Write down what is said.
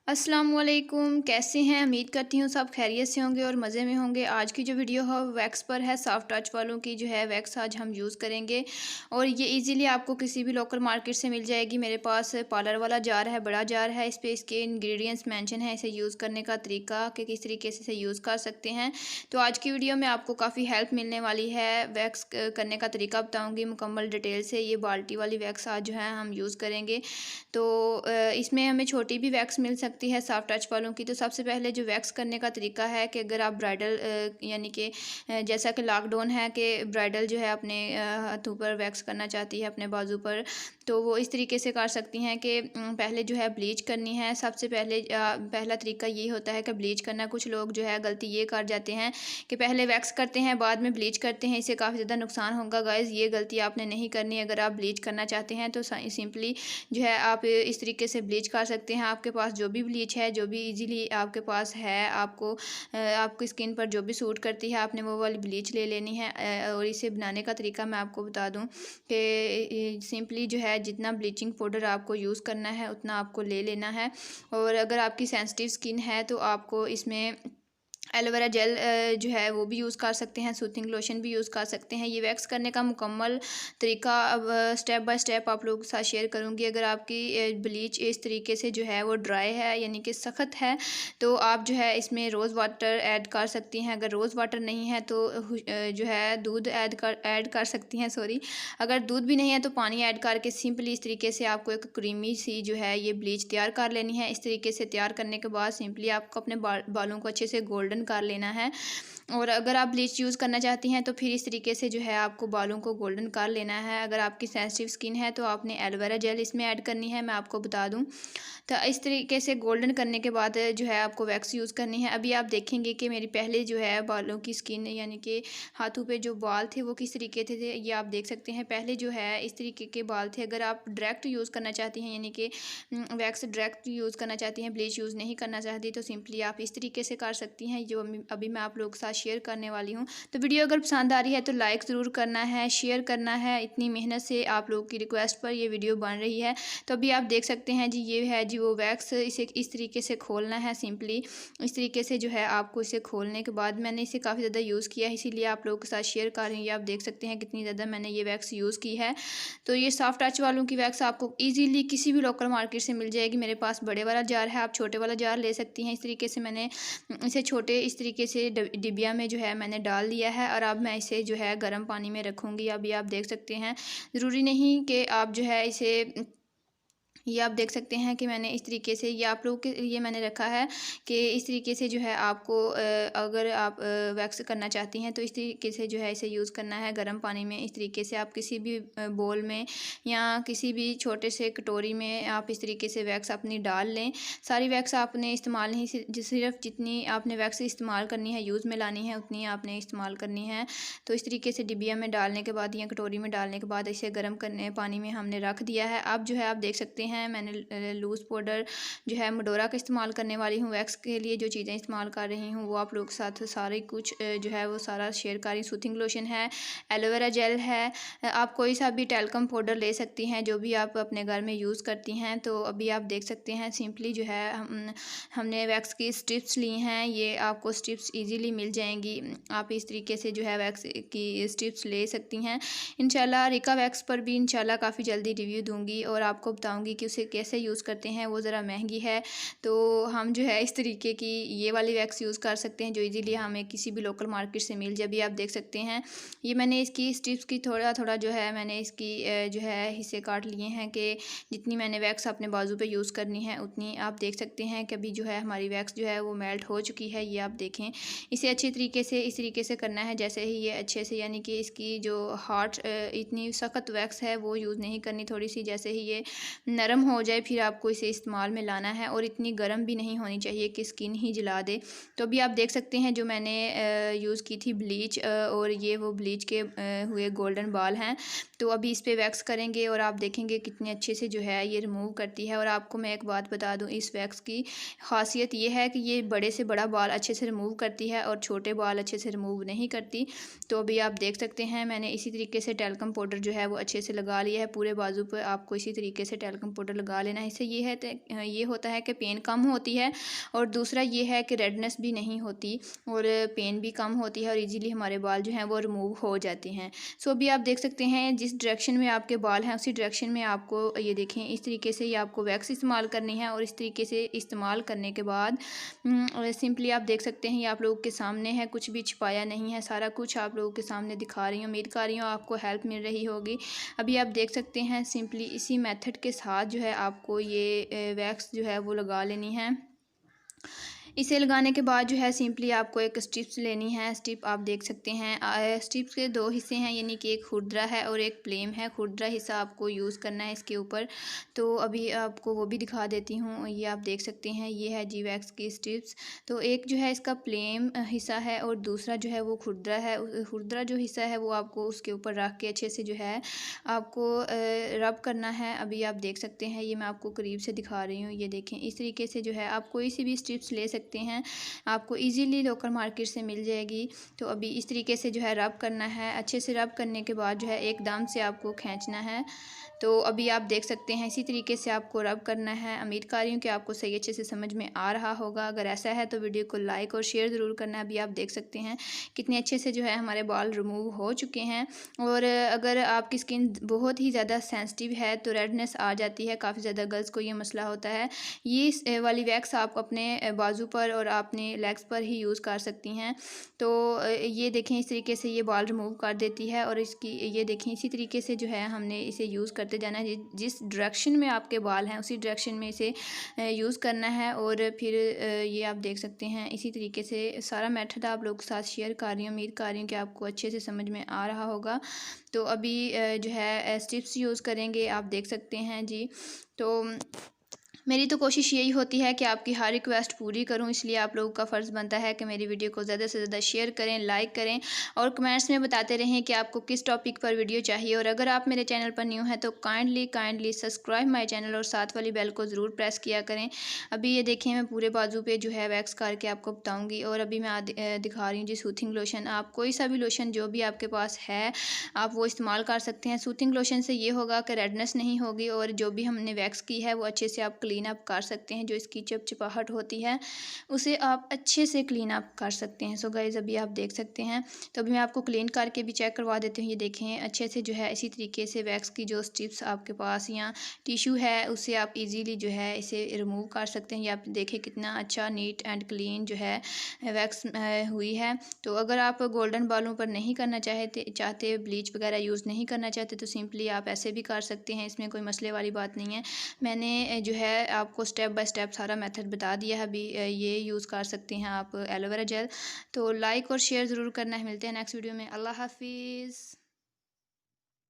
अस्सलाम वालेकुम, कैसे हैं? उम्मीद करती हूँ सब खैरियत से होंगे और मज़े में होंगे। आज की जो वीडियो है वैक्स पर है। सॉफ्ट टच वालों की जो है वैक्स आज हम यूज़ करेंगे और ये इजीली आपको किसी भी लोकल मार्केट से मिल जाएगी। मेरे पास पार्लर वाला जार है, बड़ा जार है। इस पे इसके इंग्रेडिएंट्स मेंशन है, इसे यूज़ करने का तरीका कि किस तरीके से इसे यूज़ कर सकते हैं। तो आज की वीडियो में आपको काफ़ी हेल्प मिलने वाली है। वैक्स करने का तरीका बताऊँगी मुकम्मल डिटेल से। ये बाल्टी वाली वैक्स आज जो है हम यूज़ करेंगे। तो इसमें हमें छोटी भी वैक्स मिल सकती है सॉफ्ट टच वालों की। तो सबसे पहले जो वैक्स करने का तरीका है कि अगर आप ब्राइडल यानी कि जैसा कि लॉकडाउन है कि ब्राइडल जो है अपने हाथों पर वैक्स करना चाहती है, अपने बाजू पर, तो वो इस तरीके से कर सकती हैं कि पहले जो है ब्लीच करनी है। सबसे पहले पहला तरीका ये होता है कि ब्लीच करना। कुछ लोग जो है गलती ये कर जाते हैं कि पहले वैक्स करते हैं बाद में ब्लीच करते हैं, इससे काफ़ी ज़्यादा नुकसान होगा। गाइज़, ये गलती आपने नहीं करनी। अगर आप ब्लीच करना चाहते हैं तो सिंपली जो है आप इस तरीके से ब्लीच कर सकते हैं। आपके पास जो भी ब्लीच है, जो भी इजीली आपके पास है, आपको आपकी स्किन पर जो भी सूट करती है, आपने वो वाली ब्लीच ले लेनी है। और इसे बनाने का तरीका मैं आपको बता दूं कि सिंपली जो है जितना ब्लीचिंग पाउडर आपको यूज़ करना है उतना आपको ले लेना है। और अगर आपकी सेंसिटिव स्किन है तो आपको इसमें एलोवेरा जेल जो है वो भी यूज़ कर सकते हैं, सूथिंग लोशन भी यूज़ कर सकते हैं। ये वैक्स करने का मुकम्मल तरीका अब स्टेप बाय स्टेप आप लोगों के साथ शेयर करूँगी। अगर आपकी ब्लीच इस तरीके से जो है वो ड्राई है यानी कि सख्त है, तो आप जो है इसमें रोज़ वाटर ऐड कर सकती हैं। अगर रोज़ वाटर नहीं है तो जो है दूध ऐड कर सकती हैं, सॉरी। अगर दूध भी नहीं है तो पानी ऐड करके सिंपली इस तरीके से आपको एक क्रीमी सी जो है ये ब्लीच तैयार कर लेनी है। इस तरीके से तैयार करने के बाद सिंपली आपको अपने बालों को अच्छे से गोल्डन कर लेना है। और अगर आप ब्लीच यूज़ करना चाहती हैं तो फिर इस तरीके से जो है आपको बालों को गोल्डन कर लेना है। अगर आपकी सेंसिटिव स्किन है तो आपने एलोवेरा जेल इसमें ऐड करनी है, मैं आपको बता दूं। तो इस तरीके से गोल्डन करने के बाद जो है आपको वैक्स यूज़ करनी है। अभी आप देखेंगे कि मेरी पहले जो है बालों की स्किन यानी कि हाथों पे जो बाल थे वो किस तरीके थे, ये आप देख सकते हैं। पहले जो है इस तरीके के बाल थे। अगर आप डायरेक्ट यूज़ करना चाहती हैं यानी कि वैक्स डायरेक्ट यूज़ करना चाहती हैं, ब्लीच यूज़ नहीं करना चाहती, तो सिंपली आप इस तरीके से कर सकती हैं जो अभी मैं आप लोगों के साथ शेयर करने वाली हूँ। तो वीडियो अगर पसंद आ रही है तो लाइक ज़रूर करना है, शेयर करना है। इतनी मेहनत से आप लोगों की रिक्वेस्ट पर ये वीडियो बन रही है। तो अभी आप देख सकते हैं जी, ये है जी वो वैक्स। इसे इस तरीके से खोलना है। सिंपली इस तरीके से जो है आपको इसे खोलने के बाद, मैंने इसे काफ़ी ज़्यादा यूज़ किया है इसीलिए आप लोगों के साथ शेयर कर रही हूँ। आप देख सकते हैं कितनी ज़्यादा मैंने ये वैक्स यूज़ की है। तो ये सॉफ्ट टच वालों की वैक्स आपको ईज़िली किसी भी लोकल मार्केट से मिल जाएगी। मेरे पास बड़े वाला जार है, आप छोटे वाला जार ले सकती हैं। इस तरीके से मैंने इसे छोटे इस तरीके से डिबिया में जो है मैंने डाल दिया है और अब मैं इसे जो है गर्म पानी में रखूँगी। अभी आप देख सकते हैं, ज़रूरी नहीं कि आप जो है इसे, ये आप देख सकते हैं कि मैंने इस तरीके से, ये आप लोगों के लिए मैंने रखा है कि इस तरीके से जो है आपको अगर आप वैक्स करना चाहती हैं तो इस तरीके से जो है इसे यूज़ करना है गर्म पानी में। इस तरीके से आप किसी भी बोल में या किसी भी छोटे से कटोरी में आप इस तरीके से वैक्स अपनी डाल लें। सारी वैक्स आपने इस्तेमाल नहीं, सिर्फ जितनी आपने वैक्स इस्तेमाल करनी है, यूज़ में लानी है, उतनी आपने इस्तेमाल करनी है। तो इस तरीके से डिबिया में डालने के बाद या कटोरी में डालने के बाद इसे गर्म करने पानी में हमने रख दिया है। अब जो है आप देख सकते हैं मैंने लूज़ पाउडर जो है मडोरा का इस्तेमाल करने वाली हूँ। वैक्स के लिए जो चीज़ें इस्तेमाल कर रही हूँ वो आप लोग के साथ सारे कुछ जो है वो सारा शेयर कर रही हूँ। सूथिंग लोशन है, एलोवेरा जेल है, आप कोई सा भी टेल्कम पाउडर ले सकती हैं जो भी आप अपने घर में यूज़ करती हैं। तो अभी आप देख सकते हैं सिंपली जो है हमने वैक्स की स्ट्रिप्स ली हैं। ये आपको स्ट्रिप्स ईजीली मिल जाएंगी। आप इस तरीके से जो है वैक्स की स्ट्रिप्स ले सकती हैं। इंशाल्लाह रिका वैक्स पर भी इंशाल्लाह काफ़ी जल्दी रिव्यू दूंगी और आपको बताऊंगी कि उसे कैसे यूज़ करते हैं। वो ज़रा महंगी है, तो हम जो है इस तरीके की ये वाली वैक्स यूज़ कर सकते हैं जो इजीली हमें किसी भी लोकल मार्केट से मिल जाए। भी आप देख सकते हैं ये मैंने इसकी स्ट्रिप्स की थोड़ा थोड़ा जो है मैंने इसकी जो है हिस्से काट लिए हैं कि जितनी मैंने वैक्स अपने बाजू पे यूज़ करनी है उतनी। आप देख सकते हैं कि अभी जो है हमारी वैक्स जो है वो मेल्ट हो चुकी है। ये आप देखें, इसे अच्छी तरीके से इस तरीके से करना है जैसे ही ये अच्छे से, यानी कि इसकी जो हार्ड इतनी सख्त वैक्स है वो यूज़ नहीं करनी। थोड़ी सी जैसे ही ये नरम हो जाए फिर आपको इसे इस्तेमाल में लाना है और इतनी गर्म भी नहीं होनी चाहिए कि स्किन ही जला दे। तो अभी आप देख सकते हैं जो मैंने यूज़ की थी ब्लीच और ये वो ब्लीच के हुए गोल्डन बाल हैं। तो अभी इस पे वैक्स करेंगे और आप देखेंगे कितने अच्छे से जो है ये रिमूव करती है। और आपको मैं एक बात बता दूं, इस वैक्स की खासियत ये है कि ये बड़े से बड़ा बाल अच्छे से रिमूव करती है और छोटे बाल अच्छे से रिमूव नहीं करती। तो अभी आप देख सकते हैं मैंने इसी तरीके से टेल्कम पाउडर जो है वो अच्छे से लगा लिया है पूरे बाजू पर। आपको इसी तरीके से टेल्कम पाउडर पाउडर लगा लेना है। इससे ये होता है कि पेन कम होती है और दूसरा ये है कि रेडनेस भी नहीं होती और पेन भी कम होती है और इजीली हमारे बाल जो हैं वो रिमूव हो जाते हैं। सो अभी आप देख सकते हैं जिस डायरेक्शन में आपके बाल हैं उसी डायरेक्शन में आपको ये देखें इस तरीके से ये आपको वैक्स इस्तेमाल करनी है। और इस तरीके से इस्तेमाल करने के बाद सिंपली आप देख सकते हैं ये आप लोगों के सामने है, कुछ भी छिपाया नहीं है, सारा कुछ आप लोगों के सामने दिखा रही हूँ। उम्मीद कर रही हूँ आपको हेल्प मिल रही होगी। अभी आप देख सकते हैं सिंपली इसी मेथड के साथ जो है आपको ये वैक्स जो है वो लगा लेनी है। इसे लगाने के बाद जो है सिंपली आपको एक स्ट्रिप्स लेनी है। स्ट्रिप आप देख सकते हैं स्ट्रिप्स के दो हिस्से हैं, यानी कि एक खुरदरा है और एक प्लेन है। खुरदरा हिस्सा आपको यूज़ करना है इसके ऊपर, तो अभी आपको वो भी दिखा देती हूँ। ये आप देख सकते हैं ये है जी वैक्स की स्ट्रिप्स। तो एक जो है इसका प्लेन हिस्सा है और दूसरा जो है वो खुरदरा है। खुरदरा जो हिस्सा है वो आपको उसके ऊपर रख के अच्छे से जो है आपको रब करना है। अभी आप देख सकते हैं ये मैं आपको करीब से दिखा रही हूँ। ये देखें इस तरीके से जो है आप कोई सी भी स्ट्रिप्स ले सकते हैं, आपको इजीली लोकल मार्केट से मिल जाएगी। तो अभी इस तरीके से जो है रब करना है। अच्छे से रब करने के बाद जो है एकदम से आपको खींचना है। तो अभी आप देख सकते हैं इसी तरीके से आपको रब करना है। उम्मीद कर रही हूँ कि आपको सही अच्छे से समझ में आ रहा होगा। अगर ऐसा है तो वीडियो को लाइक और शेयर ज़रूर करना है। अभी आप देख सकते हैं कितने अच्छे से जो है हमारे बाल रिमूव हो चुके हैं। और अगर आपकी स्किन बहुत ही ज़्यादा सेंसिटिव है तो रेडनेस आ जाती है, काफ़ी ज़्यादा गर्ल्स को ये मसला होता है। ये वाली वैक्स आप अपने बाजू पर और अपने लेग्स पर ही यूज़ कर सकती हैं। तो ये देखें इस तरीके से ये बाल रिमूव कर देती है। और इसकी ये देखें इसी तरीके से जो है हमने इसे यूज़ करते जाना है। जिस डायरेक्शन में आपके बाल हैं उसी डायरेक्शन में इसे यूज़ करना है। और फिर ये आप देख सकते हैं इसी तरीके से सारा मेथड आप लोगों के साथ शेयर कर रही हूँ। उम्मीद कर रही हूँ कि आपको अच्छे से समझ में आ रहा होगा। तो अभी जो है स्टिप्स यूज़ करेंगे, आप देख सकते हैं जी। तो मेरी तो कोशिश यही होती है कि आपकी हर रिक्वेस्ट पूरी करूं, इसलिए आप लोगों का फ़र्ज़ बनता है कि मेरी वीडियो को ज़्यादा से ज़्यादा शेयर करें, लाइक करें और कमेंट्स में बताते रहें कि आपको किस टॉपिक पर वीडियो चाहिए। और अगर आप मेरे चैनल पर न्यू हैं तो काइंडली सब्सक्राइब माय चैनल और साथ वाली बेल को ज़रूर प्रेस किया करें। अभी ये देखें मैं पूरे बाजू पे जो है वैक्स करके आपको बताऊँगी। और अभी मैं दिखा रही हूँ जी सूथिंग लोशन। आप कोई सा भी लोशन जो भी आपके पास है आप वो इस्तेमाल कर सकते हैं। सूथिंग लोशन से ये होगा कि रेडनेस नहीं होगी और जो भी हमने वैक्स की है वो अच्छे से आप क्लीन अप कर सकते हैं। जो इसकी चिपचिपाहट होती है उसे आप अच्छे से क्लीन अप कर सकते हैं। सो गाइज़ अभी आप देख सकते हैं। तो अभी मैं आपको क्लीन करके भी चेक करवा देती हूँ। ये देखें अच्छे से जो है इसी तरीके से वैक्स की जो स्ट्रिप्स आपके पास या टिश्यू है उससे आप इजीली जो है इसे रिमूव कर सकते हैं। ये आप देखें कितना अच्छा नीट एंड क्लीन जो है वैक्स हुई है। तो अगर आप गोल्डन बालों पर नहीं करना चाहते ब्लीच वगैरह यूज़ नहीं करना चाहते तो सिंपली आप ऐसे भी कर सकते हैं, इसमें कोई मसले वाली बात नहीं है। मैंने जो है आपको स्टेप बाय स्टेप सारा मेथड बता दिया है। अभी ये यूज़ कर सकते हैं आप एलोवेरा जेल। तो लाइक और शेयर ज़रूर करना है। मिलते हैं नेक्स्ट वीडियो में। अल्लाह हाफिज़।